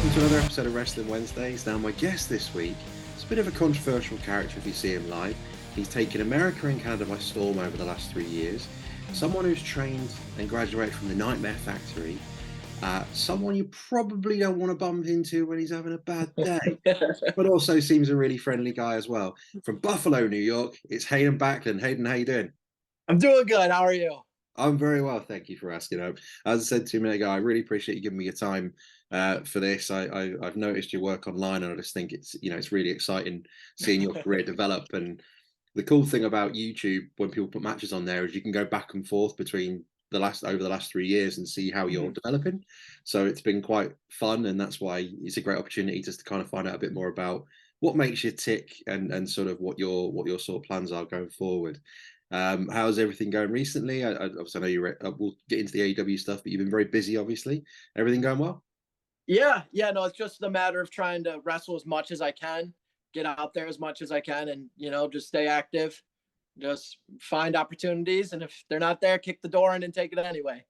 welcome to another episode of Wrestling Wednesdays. Now, my guest this week is a bit of a controversial character if you see him live. He's taken America and Canada by storm over the last 3 years. Someone who's trained and graduated from the Nightmare Factory. Someone you probably don't want to bump into when he's having a bad day, but also seems a really friendly guy as well. From Buffalo, New York, it's Hayden Backlund. Hayden, how you doing? I'm doing good. How are you? I'm very well, thank you for asking. As I said 2 minutes ago, I really appreciate you giving me your time for this. I've noticed your work online, and I just think it's really exciting seeing your career develop. And the cool thing about YouTube, when people put matches on there, is you can go back and forth between over the last 3 years and see how you're developing. So it's been quite fun, and that's why it's a great opportunity just to kind of find out a bit more about what makes you tick and sort of what your sort of plans are going forward. How's everything going recently? Obviously, I know we'll get into the AEW stuff, but you've been very busy, obviously. Everything going well? Yeah, no, it's just a matter of trying to wrestle as much as I can, get out there as much as I can, and, just stay active, just find opportunities. And if they're not there, kick the door in and take it anyway.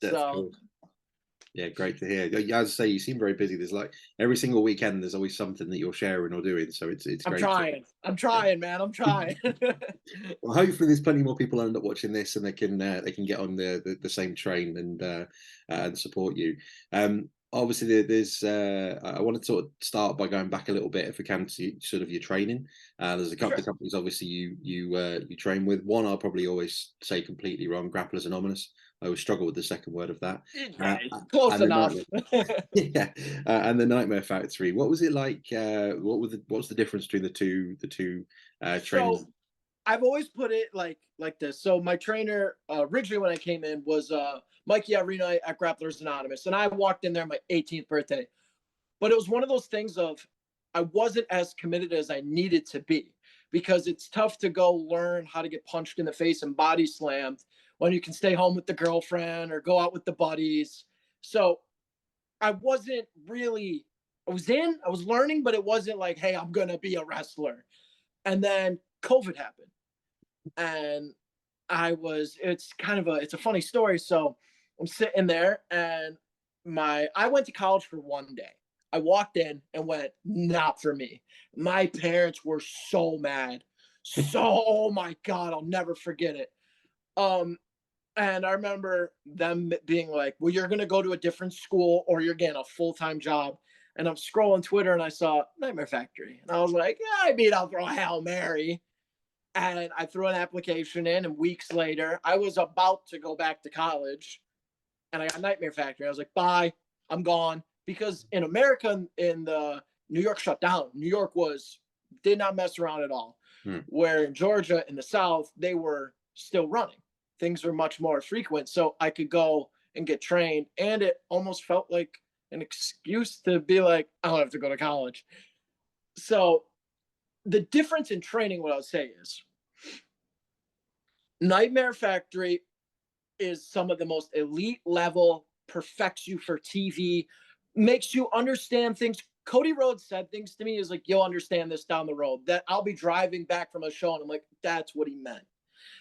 That's cool. Yeah, great to hear. As I say, you seem very busy. There's like every single weekend, there's always something that you're sharing or doing. So it's great. I'm trying, man. I'm trying. Well, hopefully, there's plenty more people end up watching this, and they can get on the same train and support you. Obviously, there's. I want to sort of start by going back a little bit, if we can, to sort of your training. There's a couple of companies, obviously, you train with. One, I'll probably always say completely wrong. Grapplers Anonymous. I always struggle with the second word of that. Close enough. Yeah, and the Nightmare Factory. What was it like? What's the difference between the two trainings? So I've always put it like this. So my trainer originally when I came in was Mikey Arena at Grapplers Anonymous, and I walked in there my 18th birthday. But it was one of those things of I wasn't as committed as I needed to be, because it's tough to go learn how to get punched in the face and body slammed when you can stay home with the girlfriend or go out with the buddies. So I wasn't really, I was learning, but it wasn't like, hey, I'm going to be a wrestler. And then COVID happened. And it's a funny story. So I'm sitting there, and I went to college for one day. I walked in and went, not for me. My parents were so mad. Oh my God, I'll never forget it. And I remember them being like, well, you're going to go to a different school or you're getting a full-time job. And I'm scrolling Twitter and I saw Nightmare Factory. And I was like, yeah, I'll throw a Hail Mary. And I threw an application in, and weeks later, I was about to go back to college, and I got Nightmare Factory. I was like, bye, I'm gone. Because in America, in the New York shut down. New York did not mess around at all. Where in Georgia, in the South, they were still running. Things were much more frequent. So I could go and get trained. And it almost felt like an excuse to be like, I don't have to go to college. So the difference in training, what I would say is, Nightmare Factory is some of the most elite level, perfects you for TV, makes you understand things. Cody Rhodes said things to me is like, you'll understand this down the road. That I'll be driving back from a show and I'm like, that's what he meant.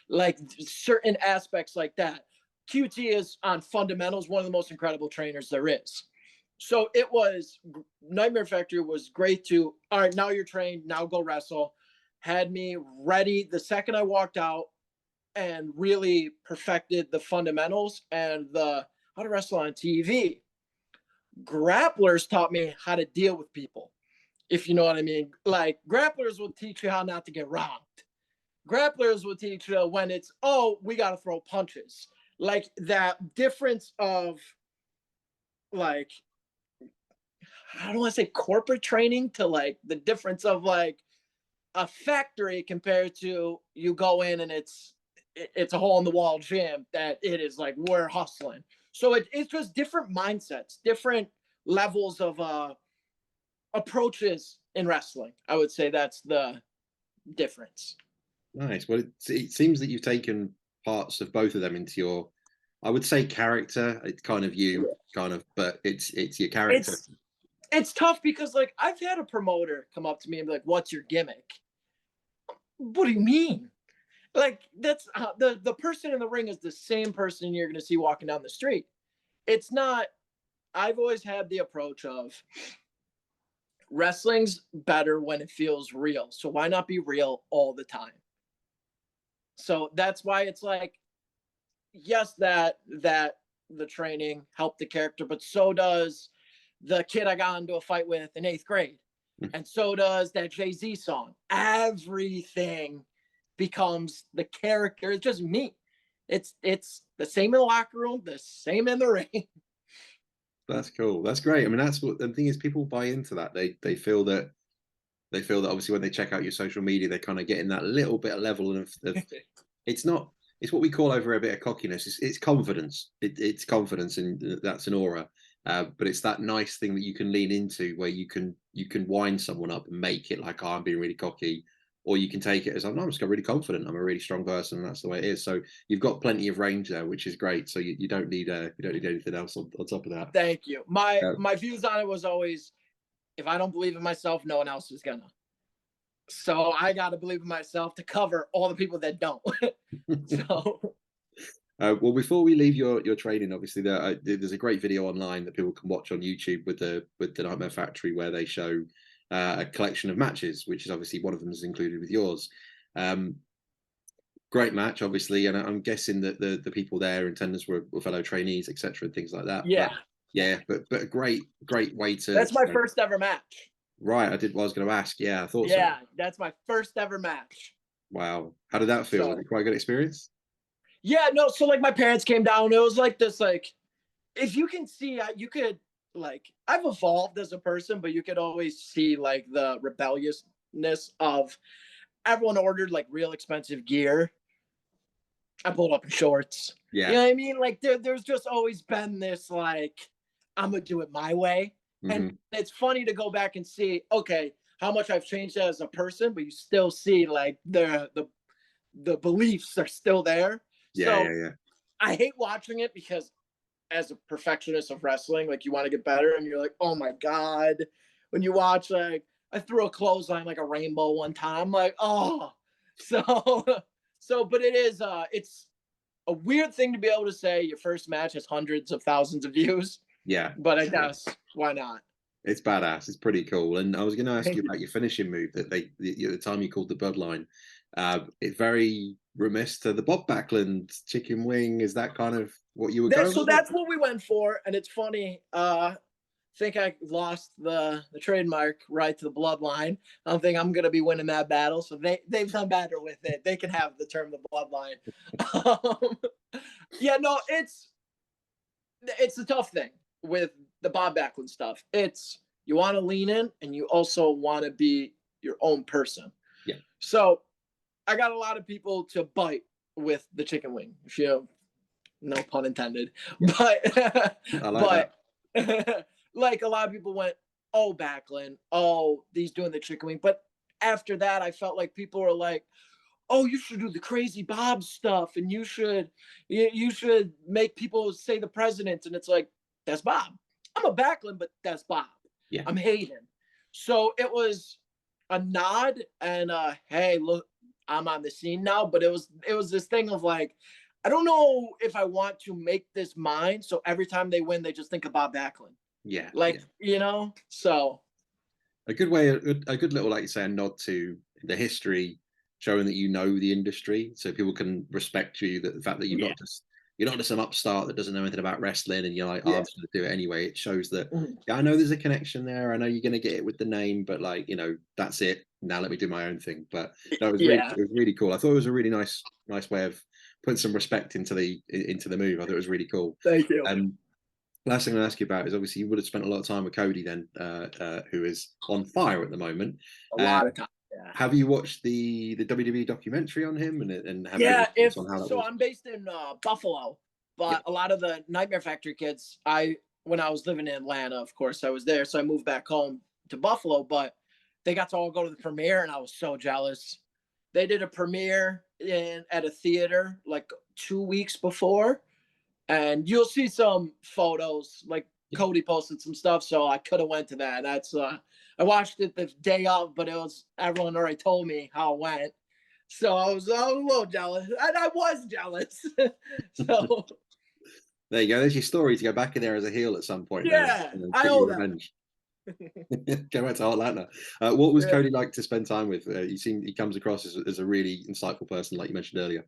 Like certain aspects like that. QT is on fundamentals, one of the most incredible trainers there is. So Nightmare Factory was great to, all right, now you're trained, now go wrestle. Had me ready the second I walked out, and really perfected the fundamentals and how to wrestle on TV. Grapplers taught me how to deal with people, if you know what I mean. Like, grapplers will teach you how not to get robbed. Grapplers will teach you when it's, we got to throw punches. Like that difference of, like, I don't want to say corporate training to like the difference of like a factory compared to you go in and it's a hole in the wall gym that it is like, we're hustling. So it's just different mindsets, different levels of approaches in wrestling. I would say that's the difference. Nice. Well, it seems that you've taken parts of both of them into your, I would say, character. It's kind of you, but it's your character. It's tough because like I've had a promoter come up to me and be like, "What's your gimmick?" What do you mean? Like, that's the person in the ring is the same person you're going to see walking down the street. It's not, I've always had the approach of wrestling's better when it feels real. So why not be real all the time? So that's why it's like, yes, that the training helped the character, but so does the kid I got into a fight with in 8th grade. And so does that Jay-Z song. Everything becomes the character. It's just me. It's the same in the locker room, the same in the ring. That's cool. That's great. I mean, that's what the thing is. People buy into that. They feel that obviously when they check out your social media, they're kind of getting that little bit of level of it's not. It's what we call over a bit of cockiness. It's confidence. It's confidence, and that's an aura. But it's that nice thing that you can lean into, where you can wind someone up and make it like, oh, I'm being really cocky, or you can take it as, I'm just really confident. I'm a really strong person, and that's the way it is. So you've got plenty of range there, which is great. So you don't need anything else on top of that. Thank you. My views on it was always, if I don't believe in myself, no one else is gonna. So I got to believe in myself to cover all the people that don't. So. Well, before we leave your training, obviously there's a great video online that people can watch on YouTube with the Nightmare Factory, where they show a collection of matches, which is obviously one of them is included with yours. Great match, obviously, and I'm guessing that the people there in attendance were fellow trainees, etc., and things like that. Yeah, but a great way to. That's my first ever match. Right, I was going to ask. Yeah, I thought so. Yeah, that's my first ever match. Wow, how did that feel? Was it quite a good experience? Yeah, no. So like my parents came down. It was like this, like, if you can see, you could, like, I've evolved as a person, but you could always see like the rebelliousness of everyone ordered like real expensive gear. I pulled up in shorts. Yeah. You know what I mean? Like there's just always been this, like, I'm going to do it my way. And it's funny to go back and see, okay, how much I've changed as a person, but you still see like the beliefs are still there. Yeah. I hate watching it because as a perfectionist of wrestling, like, you want to get better and you're like, oh my God. When you watch, like, I threw a clothesline like a rainbow one time, I'm like, oh. But it is, it's a weird thing to be able to say your first match has hundreds of thousands of views. Yeah. But I guess, why not? It's badass. It's pretty cool. And I was going to ask you about your finishing move that at the time you called the Bloodline. It's very remiss to the Bob Backlund chicken wing. Is that kind of what you were going for? So that's what we went for. And it's funny. I think I lost the trademark right to the Bloodline. I don't think I'm going to be winning that battle. So they've done better with it. They can have the term the Bloodline. Yeah, no, it's the tough thing with the Bob Backlund stuff. It's, you want to lean in and you also want to be your own person. Yeah. So I got a lot of people to bite with the chicken wing, if you, no pun intended. Yeah. But I like that. Like, a lot of people went, oh, Backlund, oh, he's doing the chicken wing. But after that, I felt like people were like, oh, you should do the crazy Bob stuff, and you should make people say the president. And it's like, that's Bob. I'm a Backlund, but that's Bob. Yeah. I'm Hayden. So it was a nod and hey, look, I'm on the scene now. But it was this thing of like, I don't know if I want to make this mine. So every time they win, they just think of Bob Backlund. Yeah. Like, you know, so. A good way, a good little, like you say, a nod to the history, showing that you know the industry, so people can respect you. That the fact that you're not just an upstart that doesn't know anything about wrestling, and you're like, oh, I'm just going to do it anyway. It shows that, yeah, I know there's a connection there. I know you're going to get it with the name, but like, you know, that's it. Now let me do my own thing. But no, it was really cool. I thought it was a really nice way of putting some respect into the move. I thought it was really cool. Thank you. Last thing I'll ask you about is, obviously you would have spent a lot of time with Cody then, who is on fire at the moment. A lot of time. Yeah. Have you watched the WWE documentary on him and have on how that was? I'm based in Buffalo, but a lot of the Nightmare Factory kids, when I was living in Atlanta, of course I was there, so I moved back home to Buffalo, but they got to all go to the premiere and I was so jealous. They did a premiere at a theater like 2 weeks before, and you'll see some photos, like Cody posted some stuff, so I could have went to that. That's I watched it the day of, but everyone already told me how it went, so I was a little jealous, and I was jealous. So There you go. There's your story to go back in there as a heel at some point now, Yeah, I get owe your them. revenge. Go back to Atlanta. What was Yeah. Cody like to spend time with? He comes across as a really insightful person, like you mentioned earlier.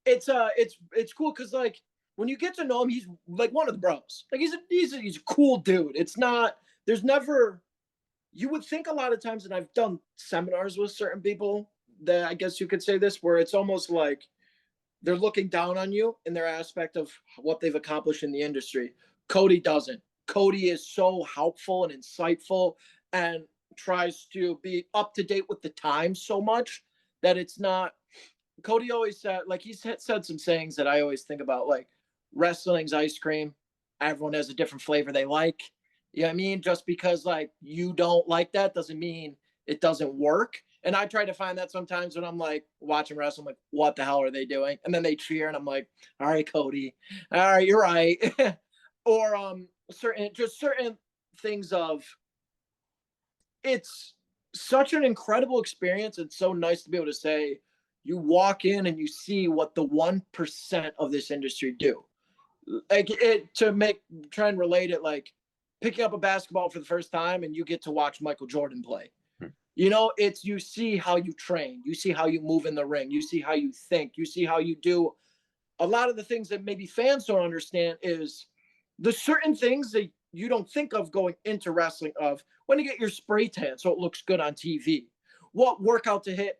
It's cool because like when you get to know him, he's like one of the bros. Like he's a cool dude. It's not there's never you would think a lot of times, and I've done seminars with certain people that I guess you could say this, where it's almost like they're looking down on you in their aspect of what they've accomplished in the industry. Cody doesn't. Cody is so helpful and insightful and tries to be up to date with the times so much that it's not. Cody always said, like, he's said some sayings that I always think about, like, wrestling's ice cream. Everyone has a different flavor they like. You know what I mean? Just because, like, you don't like that doesn't mean it doesn't work. And I try to find that sometimes when I'm like watching wrestling, like, what the hell are they doing? And then they cheer, and I'm like, all right, Cody, all right, you're right. Or certain things of it's such an incredible experience. It's so nice to be able to say you walk in and you see what the 1% of this industry do. Like it to make try and relate it like picking up a basketball for the first time and you get to watch Michael Jordan play. You know, it's you see how you train, you see how you move in the ring, you see how you think, you see how you do a lot of the things that maybe fans don't understand is the certain things that you don't think of going into wrestling of when you get your spray tan so it looks good on TV, what workout to hit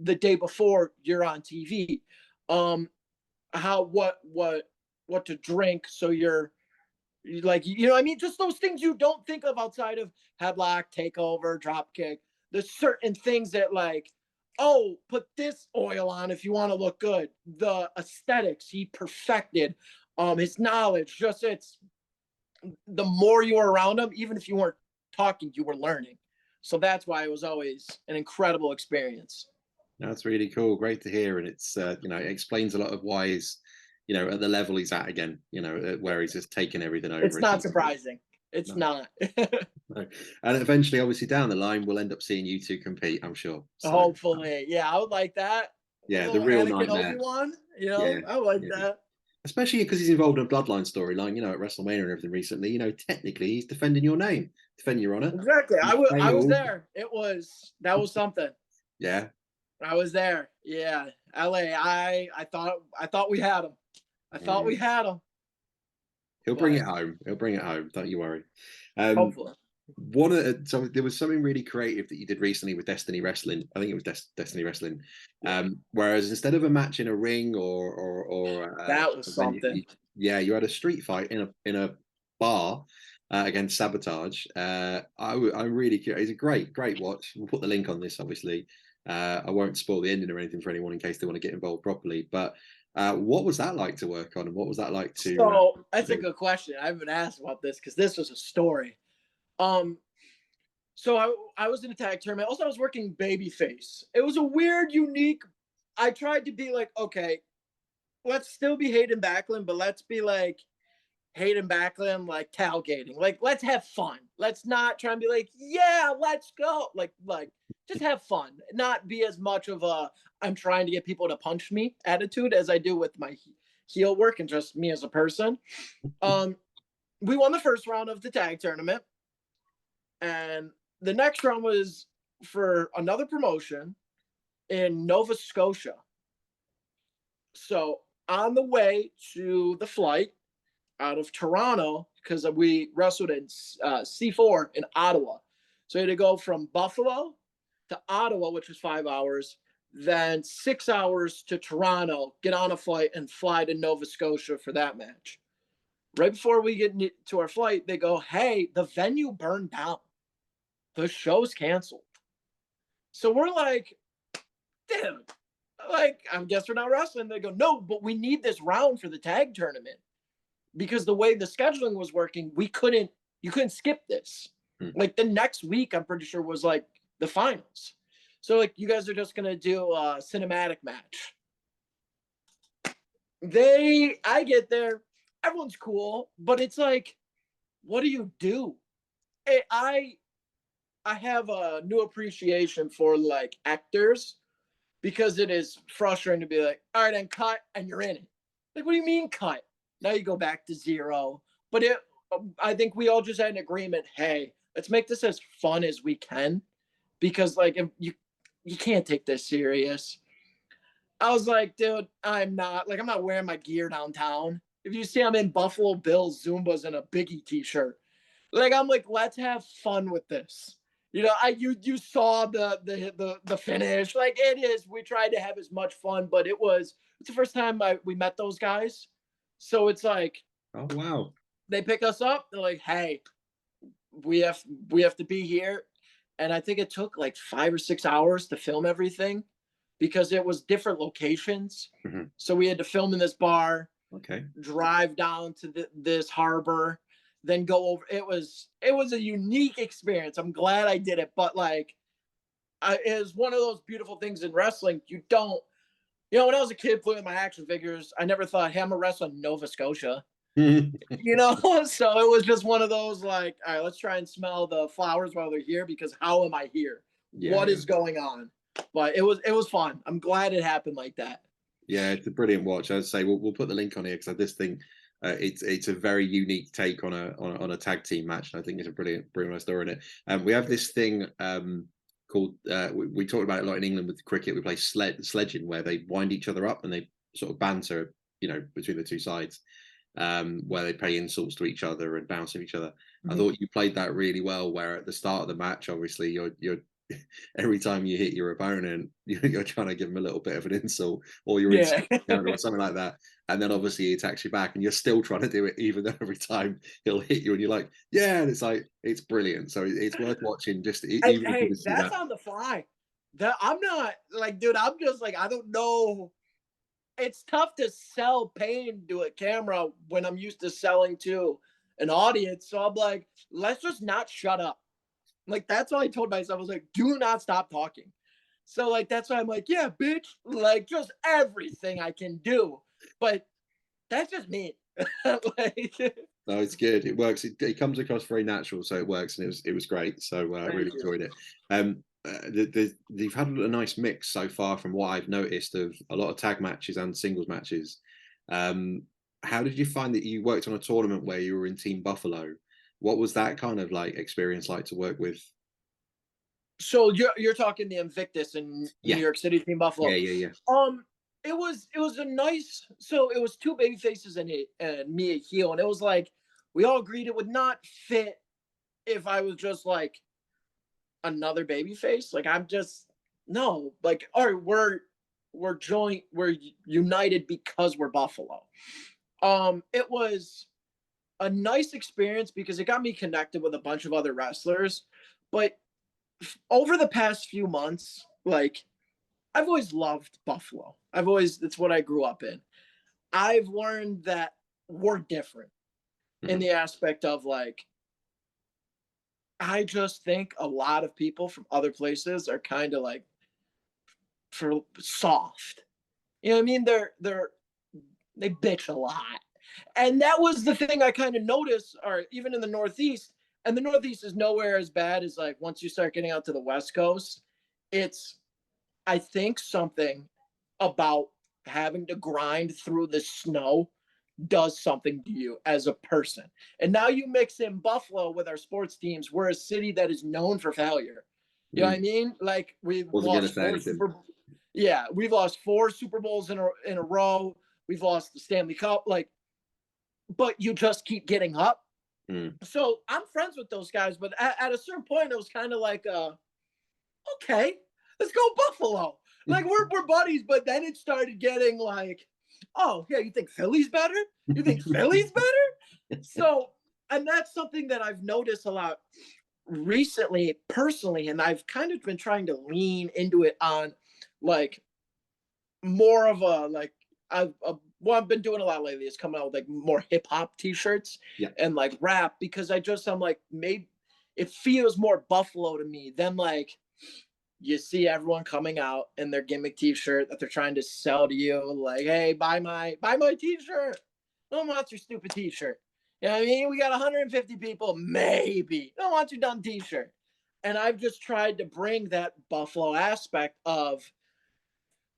the day before you're on TV, how what to drink so you're like you know what I mean, just those things you don't think of outside of headlock, takeover, drop kick. There's certain things that like oh, put this oil on if you want to look good. The aesthetics he perfected, his knowledge, just it's the more you were around him, even if you weren't talking, you were learning. So that's why it was always an incredible experience. That's really cool. Great to hear, and it's you know, it explains a lot of why he's you know at the level he's at again. You know, where he's just taken everything over. It's not surprising. It's no, not. no. And eventually, obviously, down the line, we'll end up seeing you two compete. I'm sure. So Hopefully, yeah, I would like that. A yeah, the little real Anakin nightmare. Obi-Wan, you Yeah, know, I like yeah. that. Especially because he's involved in a bloodline storyline. You know, at WrestleMania and everything recently. You know, technically, he's defending your name, defending your honor. Exactly. He I was failed. there. That was something. Yeah, I was there. Yeah. LA. I thought we had him. I thought we had him. he'll bring it But home. He'll bring it home. Don't you worry. Um, hopefully. so there was something really creative that you did recently with Destiny Wrestling. I think it was Destiny Wrestling. Whereas instead of a match in a ring or That was a venue, something. you had a street fight in a bar against Sabotage. I'm really curious. It's a great watch. We'll put the link on this, obviously. I won't spoil the ending or anything for anyone in case they want to get involved properly. But what was that like to work on, and what was that like to? So that's a good question. I've been asked about this because this was a story. Um, so I was in a tag tournament. Also, I was working babyface. It was a weird, unique. I tried to be like, okay, let's still be Hayden Backlund, but let's be like Hayden Backlund, like tailgating. Like, let's have fun. Let's not try and be like, yeah, let's go. Like, just have fun. Not be as much of a I'm trying to get people to punch me attitude as I do with my heel work and just me as a person. We won the first round of the tag tournament, and the next round was for another promotion in Nova Scotia. So on the way to the flight out of Toronto, because we wrestled in C4 in Ottawa. So we had to go from Buffalo to Ottawa, which was 5 hours, then 6 hours to Toronto, get on a flight and fly to Nova Scotia for that match. Right before we get to our flight, they go, hey, the venue burned down. The show's canceled. So we're like, damn, like, I guess we're not wrestling. They go, no, but we need this round for the tag tournament. Because the way the scheduling was working, you couldn't skip this. Like the next week, I'm pretty sure was like the finals. So like you guys are just gonna do a cinematic match. I get there, everyone's cool, but it's like, what do you do? I have a new appreciation for like actors because it is frustrating to be like, all right, and cut, and you're in it. Like, what do you mean cut? Now you go back to 0. But I think we all just had an agreement. Hey, let's make this as fun as we can, because like if you can't take this serious. I was like, dude, I'm not wearing my gear downtown. If you see I'm in Buffalo Bills Zumbas and a Biggie t-shirt, like I'm like, let's have fun with this. You know, you saw the finish. Like it is, we tried to have as much fun, but it's the first time we met those guys. So it's like, oh wow. They pick us up, they're like, hey, we have to be here. And I think it took like 5 or 6 hours to film everything because it was different locations. Mm-hmm. So we had to film in this bar, okay, drive down to this harbor, then go over. It was a unique experience. I'm glad I did it, but like, it was one of those beautiful things in wrestling. You don't, when I was a kid playing with my action figures, I never thought, hey, I'm gonna wrestle in Nova Scotia. So it was just one of those like, all right, let's try and smell the flowers while they're here, because how am I here? What is going on? But it was fun. I'm glad it happened like that. Yeah, it's a brilliant watch. I'd say we'll put the link on here because I just think it's a very unique take on a tag team match, and I think it's a brilliant story in it. We have this thing called we talked about it a lot in England with cricket. We play sledging, where they wind each other up and they sort of banter, between the two sides, where they pay insults to each other and bounce at each other. Mm-hmm. I thought you played that really well. Where at the start of the match, obviously you're every time you hit your opponent, you're trying to give him a little bit of an insult, or you're or something like that, and then obviously he attacks you back, and you're still trying to do it, even though every time he'll hit you, and you're like, yeah, and it's like it's brilliant. So it's worth watching. Just even hey, that's on the fly. That I'm not like, dude. I'm just like, I don't know. It's tough to sell pain to a camera when I'm used to selling to an audience. So I'm like, let's just not shut up. Like, that's what I told myself. I was like, do not stop talking. So, like, that's why I'm like, yeah, bitch, like, just everything I can do. But that's just me. Like, no, it's good. It works. It comes across very natural, so it works, and it was great. So I really enjoyed it. They've had a nice mix so far, from what I've noticed, of a lot of tag matches and singles matches. How did you find that you worked on a tournament where you were in Team Buffalo? What was that kind of like experience like to work with? So you're talking the Invictus in New York City, Team Buffalo. Yeah. It was a nice. So it was 2 baby faces and me a heel, and it was like we all agreed it would not fit if I was just like another baby face. Like I'm just no. Like, all right, we're united because we're Buffalo. It was a nice experience because it got me connected with a bunch of other wrestlers. But over the past few months, like, I've always loved Buffalo. It's what I grew up in. I've learned that we're different in the aspect of like, I just think a lot of people from other places are kind of like for soft. You know what I mean? They bitch a lot. And that was the thing I kind of noticed, or even in the Northeast, and the Northeast is nowhere as bad as like once you start getting out to the West Coast. It's, I think, something about having to grind through the snow does something to you as a person. And now you mix in Buffalo with our sports teams. We're a city that is known for failure. You know what I mean? Like we've lost we've lost 4 Super Bowls in a row. We've lost the Stanley Cup. Like, but you just keep getting up. So I'm friends with those guys, but at a certain point, it was kind of like, okay, let's go Buffalo. Like we're buddies, but then it started getting like, oh yeah, you think Philly's better? You think Philly's better? So, and that's something that I've noticed a lot recently, personally, and I've kind of been trying to lean into it on like more of a like what I've been doing a lot lately is coming out with like more hip hop t-shirts and like rap, because I'm like, maybe it feels more Buffalo to me than like you see everyone coming out in their gimmick t-shirt that they're trying to sell to you. Like, hey, buy my t-shirt. No one wants your stupid t-shirt. You know what I mean? We got 150 people, maybe. No one wants your dumb t-shirt. And I've just tried to bring that Buffalo aspect of,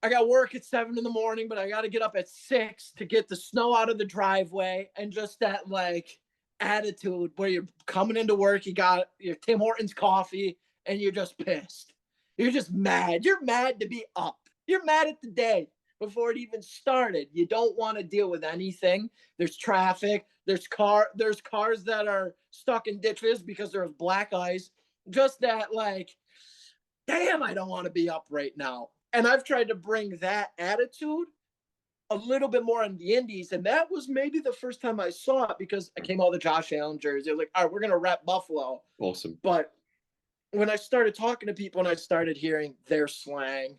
I got work at 7 in the morning, but I got to get up at 6 to get the snow out of the driveway. And just that like attitude where you're coming into work, you got your Tim Hortons coffee and you're just pissed. You're just mad. You're mad to be up. You're mad at the day before it even started. You don't want to deal with anything. There's traffic. There's cars that are stuck in ditches because there's black ice. Just that like, damn, I don't want to be up right now. And I've tried to bring that attitude a little bit more on the indies. And that was maybe the first time I saw it because I came all the Josh Allen jerseys. They're like, all right, we're going to rep Buffalo. Awesome. But when I started talking to people and I started hearing their slang,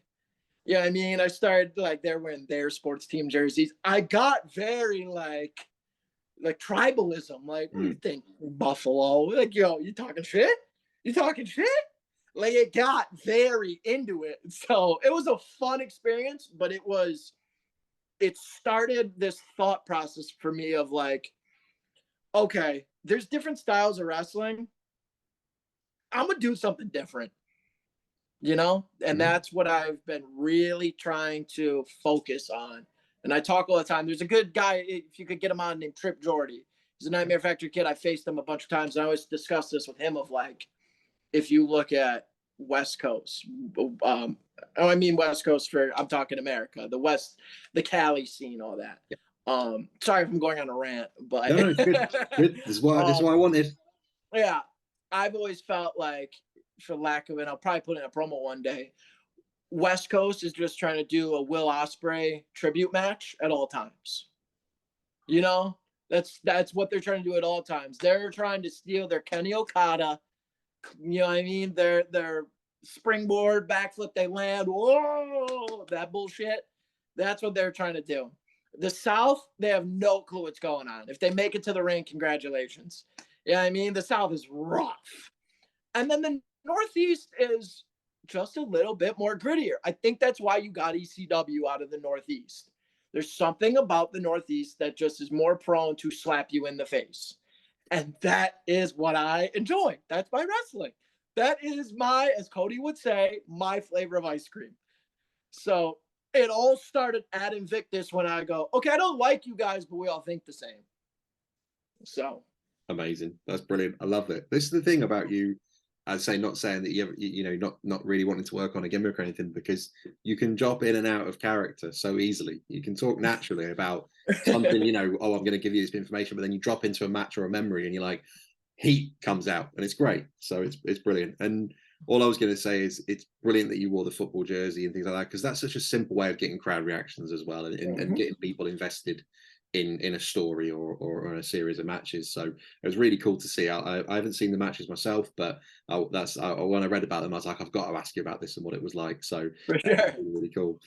yeah, I mean, I started like they're wearing their sports team jerseys. I got very like tribalism. Like, what do you think, Buffalo? Like, yo, you talking shit? You talking shit? Like, it got very into it. So it was a fun experience, but it started this thought process for me of like, okay, there's different styles of wrestling. I'm going to do something different, you know? And that's what I've been really trying to focus on. And I talk all the time. There's a good guy, if you could get him on, named Trip Jordy. He's a Nightmare Factory kid. I faced him a bunch of times. And I always discuss this with him of like, if you look at West Coast, I mean West Coast I'm talking America, the West, the Cali scene, all that. Yeah. Sorry if I'm going on a rant, but no, it's good. Good. This is what I wanted. Yeah, I've always felt like, for lack of it, I'll probably put in a promo one day. West Coast is just trying to do a Will Ospreay tribute match at all times. You know, that's what they're trying to do at all times. They're trying to steal their Kenny Okada. You know what I mean? Their springboard backflip, they land. Whoa, that bullshit. That's what they're trying to do. The South, they have no clue what's going on. If they make it to the ring, congratulations. You know what I mean? The South is rough. And then the Northeast is just a little bit more grittier. I think that's why you got ECW out of the Northeast. There's something about the Northeast that just is more prone to slap you in the face. And that is what I enjoy. That's my wrestling. That is my, as Cody would say, my flavor of ice cream. So it all started at Invictus when I go, okay, I don't like you guys, but we all think the same. So. Amazing. That's brilliant. I love it. This is the thing about you. I'd say, not saying that you know, not really wanting to work on a gimmick or anything, because you can drop in and out of character so easily. You can talk naturally about something, you know, oh, I'm going to give you this information, but then you drop into a match or a memory and you're like, heat comes out and it's great. So it's brilliant. And all I was going to say is it's brilliant that you wore the football jersey and things like that, because that's such a simple way of getting crowd reactions as well, and getting people invested in a story or in a series of matches. So it was really cool to see. I haven't seen the matches myself, but when I read about them, I was like, I've got to ask you about this and what it was like. So for sure. Really cool.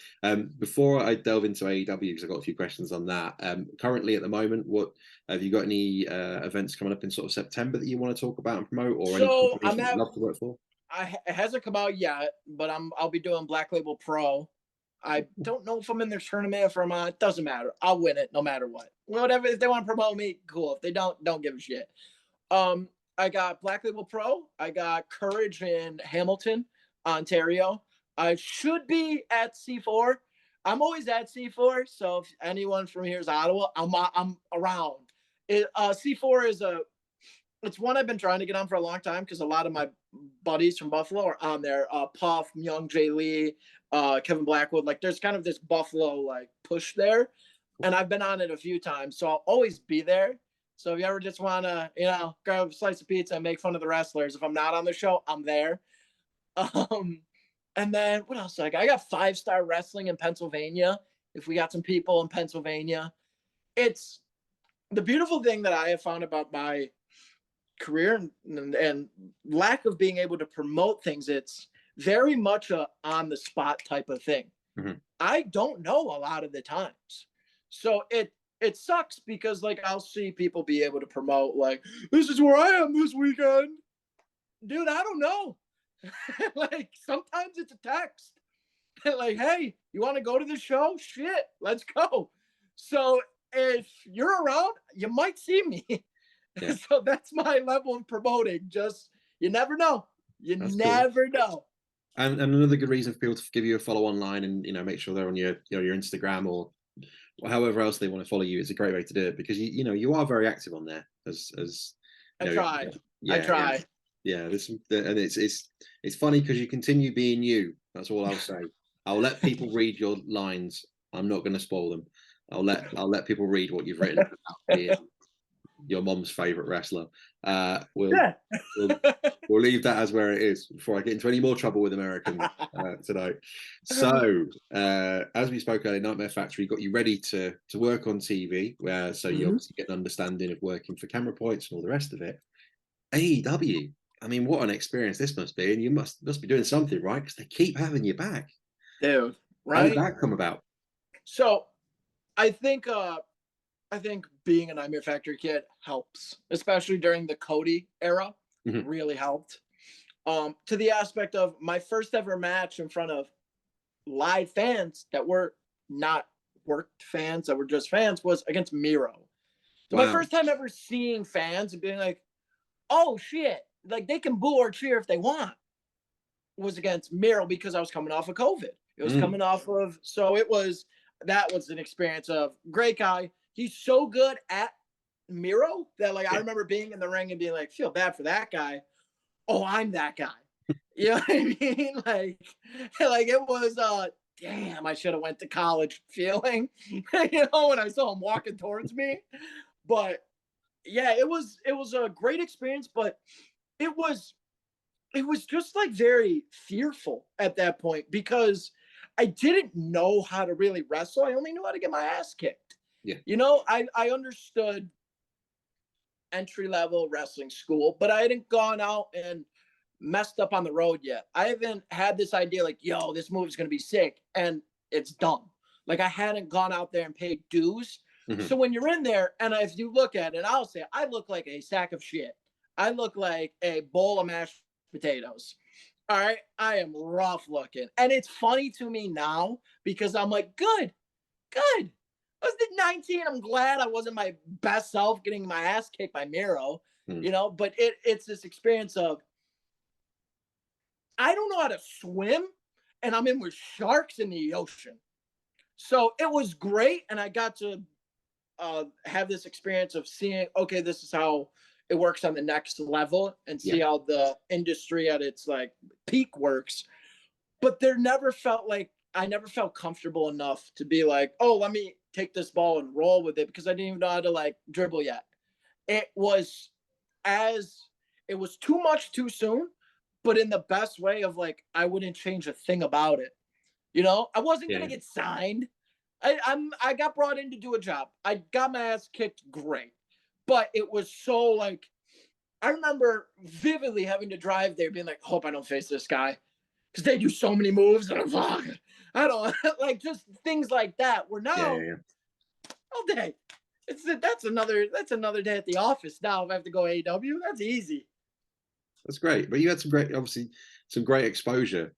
Before I delve into AEW, because I've got a few questions on that. Currently at the moment, what have you got any events coming up in sort of September that you want to talk about and promote, or any companies you'd love to work for? It hasn't come out yet, but I'll be doing Black Label Pro. I don't know if I'm in their tournament, if I'm on. It doesn't matter. I'll win it no matter what. Whatever. If they want to promote me, cool. If they don't give a shit. I got Black Label Pro. I got Courage in Hamilton, Ontario. I should be at C4. I'm always at C4. So if anyone from here is Ottawa, I'm around. C4 is it's one I've been trying to get on for a long time because a lot of my buddies from Buffalo are on there. Puff, Young Jay Lee, Kevin Blackwood. Like, there's kind of this Buffalo like push there, and I've been on it a few times, so I'll always be there. So if you ever just want to, you know, grab a slice of pizza and make fun of the wrestlers, if I'm not on the show, I'm there. And then what else? Like, I got 5 Star Wrestling in Pennsylvania. If we got some people in Pennsylvania, it's the beautiful thing that I have found about my career and lack of being able to promote things. It's very much a on the spot type of thing. I don't know a lot of the times, so it sucks because like I'll see people be able to promote like, this is where I am this weekend, dude. I don't know. Like, sometimes it's a text like, hey, you want to go to the show? Shit, let's go. So if you're around, you might see me. Yeah. So that's my level of promoting. Just, you never know. You never know. And another good reason for people to give you a follow online and, you know, make sure they're on your, you know, your Instagram or however else they want to follow you. It's a great way to do it because you know, you are very active on there as I you know, try. I yeah, try. yeah. This and it's funny because you continue being you. That's all I'll say. I'll let people read your lines. I'm not going to spoil them. I'll let people read what you've written about being your mom's favorite wrestler. Yeah. We'll we'll leave that as where it is before I get into any more trouble with Americans tonight. So, as we spoke earlier, Nightmare Factory got you ready to work on TV, where so you obviously get an understanding of working for camera points and all the rest of it. AEW. I mean, what an experience this must be, and you must be doing something right because they keep having you back. Dude, How did right? that come about? So I think being a Nightmare Factory kid helps, especially during the Cody era. Really helped. To the aspect of my first ever match in front of live fans that were not worked fans, that were just fans, was against Miro. So my Wow. first time ever seeing fans and being like, oh shit, like they can boo or cheer if they want, was against Miro because I was coming off of COVID. It was coming off of, so that was an experience of great guy. He's so good at Miro that like I remember being in the ring and being like, feel bad for that guy. Oh, I'm that guy. You know what I mean? Like it was damn, I should have went to college feeling, you know, when I saw him walking towards me. But yeah, it was a great experience, but it was just like very fearful at that point because I didn't know how to really wrestle. I only knew how to get my ass kicked. Yeah. You know, I understood entry level wrestling school, but I hadn't gone out and messed up on the road yet. I haven't had this idea like, yo, this move is going to be sick and it's done. Like I hadn't gone out there and paid dues. So when you're in there and if you look at it, I'll say I look like a sack of shit. I look like a bowl of mashed potatoes. All right. I am rough looking. And it's funny to me now because I'm like, good. I was 19. I'm glad I wasn't my best self getting my ass kicked by Miro, you know, but it's this experience of I don't know how to swim and I'm in with sharks in the ocean. So it was great. And I got to have this experience of seeing, okay, this is how it works on the next level and see how the industry at its like peak works. But I never felt comfortable enough to be like, oh, let me take this ball and roll with it because I didn't even know how to like dribble yet. It was too much too soon, but in the best way of like, I wouldn't change a thing about it. You know, I wasn't going to get signed. I got brought in to do a job. I got my ass kicked great. But it was so like, I remember vividly having to drive there being like, hope I don't face this guy. Because they do so many moves. And I'm like, I don't like just things like that. Where now, all day, that's another day at the office. Now if I have to go AEW, that's easy. That's great. But you had some great exposure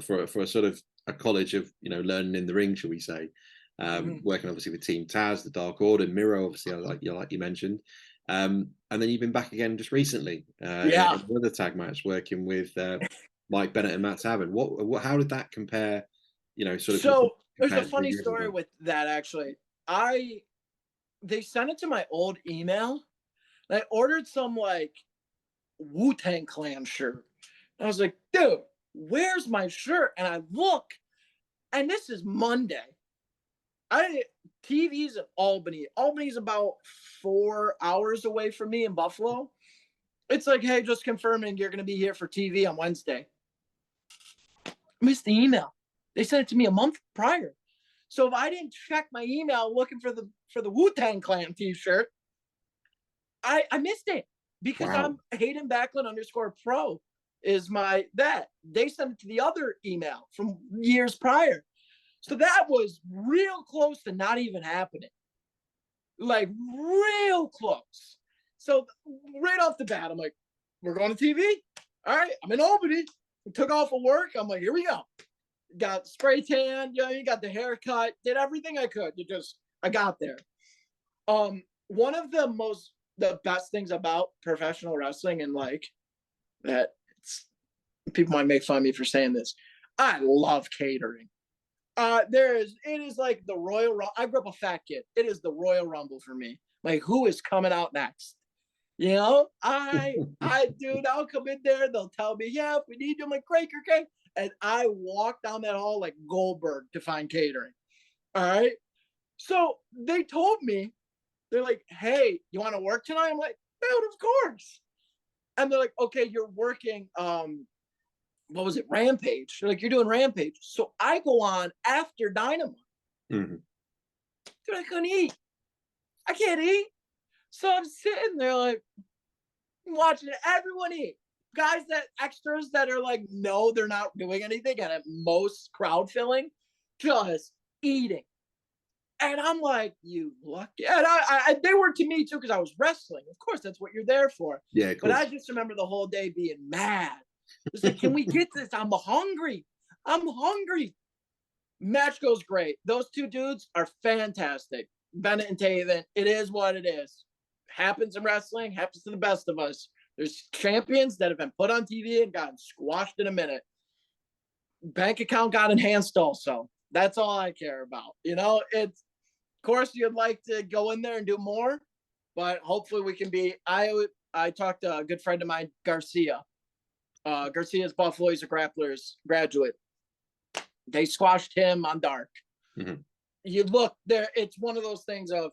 for a sort of a college of, you know, learning in the ring, shall we say? Working obviously with Team Taz, the Dark Order, Miro, obviously, like you mentioned. And then you've been back again just recently in another tag match working with Mike Bennett and Matt Taven. How did that compare? You know, sort of. So there's a funny story with that actually. They sent it to my old email. And I ordered some like Wu-Tang Clan shirt. And I was like, dude, where's my shirt? And I look, and this is Monday. TV's in Albany. Albany's about 4 hours away from me in Buffalo. It's like, hey, just confirming you're going to be here for TV on Wednesday. I missed the email. They sent it to me a month prior. So if I didn't check my email looking for the Wu-Tang Clan t-shirt, I missed it because I'm Hayden Backlund _pro is that. They sent it to the other email from years prior. So that was real close to not even happening. Like real close. So right off the bat, I'm like, we're going to TV? All right, I'm in Albany. We took off of work. I'm like, here we go. Got spray tan, you know, you got the haircut, did everything I could. I got there. One of the best things about professional wrestling and like that people might make fun of me for saying this. I love catering. It is like the Royal Rumble. I grew up a fat kid. It is the Royal Rumble for me. Like, who is coming out next? You know, dude, I'll come in there. They'll tell me, yeah, if we need you, I'm like, great, okay. And I walk down that hall like Goldberg to find catering. All right. So they told me, they're like, hey, you want to work tonight? I'm like, dude, of course. And they're like, okay, you're working, what was it, Rampage? They're like, you're doing Rampage. So I go on after Dynamite. Mm-hmm. Dude, I couldn't eat. I can't eat. So I'm sitting there like watching everyone eat. Guys that extras that are like, no, they're not doing anything, and at most crowd filling, just eating. And I'm like, you lucky. And they were to me too, because I was wrestling. Of course, that's what you're there for. Yeah, but I just remember the whole day being mad. It's like, can we get this? I'm hungry. Match goes great. Those two dudes are fantastic. Bennett and Taven. It is what it is. Happens in wrestling, happens to the best of us. There's champions that have been put on TV and gotten squashed in a minute. Bank account got enhanced also. That's all I care about. You know, it's, of course, you'd like to go in there and do more, but hopefully we can be. I talked to a good friend of mine, Garcia. Garcia's Buffalo. He's a grappler's graduate. They squashed him on Dark. Mm-hmm. You look there, it's one of those things of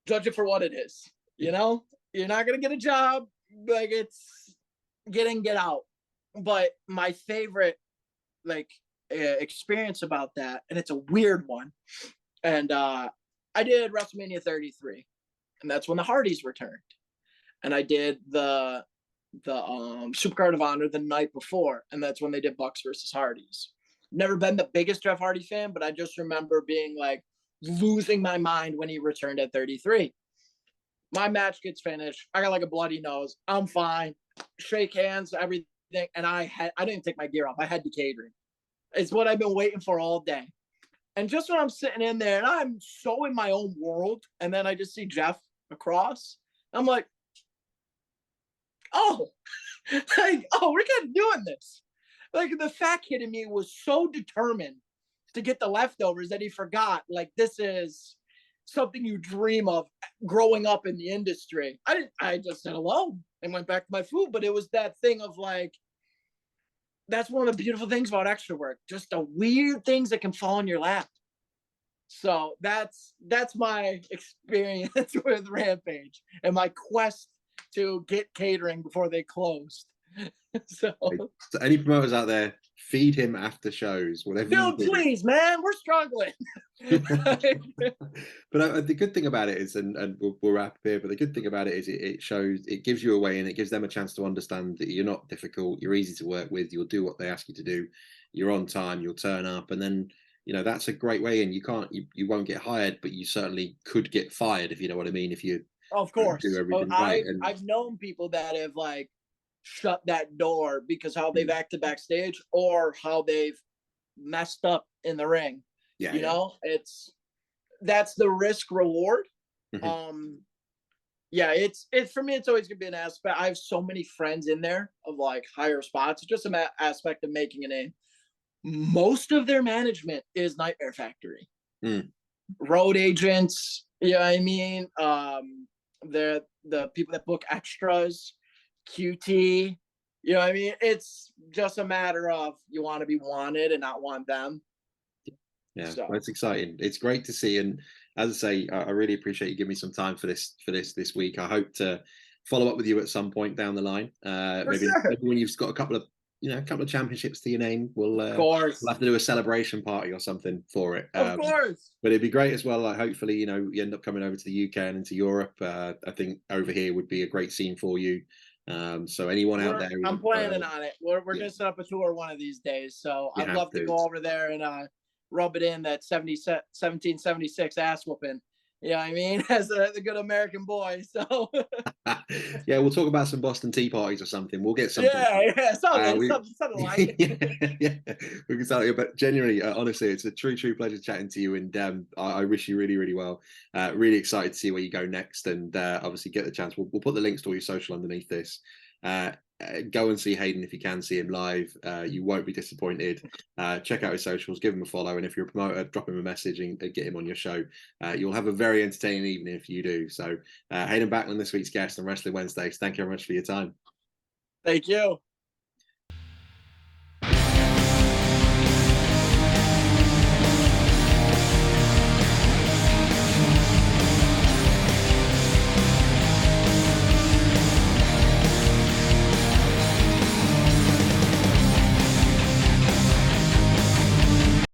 judge it for what it is. You know, you're not going to get a job. Like, it's get in, get out. But my favorite, like, experience about that, and it's a weird one. And I did WrestleMania 33, and that's when the Hardys returned. And I did the Supercard of Honor the night before, and that's when they did Bucks versus Hardys. Never been the biggest Jeff Hardy fan, but I just remember being like losing my mind when he returned at 33. My match gets finished. I got like a bloody nose. I'm fine. Shake hands, everything. And I didn't take my gear off. I had the catering. It's what I've been waiting for all day. And just when I'm sitting in there and I'm so in my own world, and then I just see Jeff across, I'm like, oh, like, oh, we're kind of doing this. Like, the fat kid in me was so determined to get the leftovers that he forgot, like, this is something you dream of growing up in the industry. I just said hello and went back to my food. But it was that thing of like, that's one of the beautiful things about extra work, just the weird things that can fall in your lap. So that's my experience with Rampage and my quest to get catering before they closed. So any promoters out there, feed him after shows, whatever. Dude, please, man, we're struggling. But the good thing about it is, and we'll wrap here, but the good thing about it is it shows, it gives you a way, and it gives them a chance to understand that you're not difficult, you're easy to work with, you'll do what they ask you to do, you're on time, you'll turn up, and then, you know, that's a great way. And you won't get hired, but you certainly could get fired, if you know what I mean, if you of course do everything right. And I've known people that have like shut that door because how they've acted backstage or how they've messed up in the ring. Yeah, you know, that's the risk reward. Mm-hmm. Yeah, it's for me, it's always gonna be an aspect. I have so many friends in there of like higher spots. It's just an aspect of making a name. Most of their management is Nightmare Factory, road agents. You know what I mean? The people that book extras, QT. You know what I mean? It's just a matter of you want to be wanted and not want them. Yeah, so it's exciting. It's great to see. And as I say, I really appreciate you giving me some time for this week. I hope to follow up with you at some point down the line. Maybe when you've got a couple of championships to your name, we'll have to do a celebration party or something for it. Of course. But it'd be great as well. Like, hopefully, you know, you end up coming over to the UK and into Europe. I think over here would be a great scene for you. So anyone out there, I'm planning on it. We're gonna set up a tour one of these days. So I'd love to go over there and rub it in that 1776 ass whooping. You know what I mean? As a good American boy. So yeah, we'll talk about some Boston tea parties or something. We'll get something. Yeah, something like it. Yeah, we can start here. But genuinely, honestly, it's a true pleasure chatting to you. And I wish you really, really well. Really excited to see where you go next. And obviously, get the chance. We'll put the links to all your social underneath this. Go and see Hayden if you can see him live. You won't be disappointed. Check out his socials, give him a follow, and if you're a promoter, drop him a message and get him on your show. You'll have a very entertaining evening if you do. So Hayden Backlund, this week's guest on Wrestling Wednesdays. Thank you very much for your time. Thank you.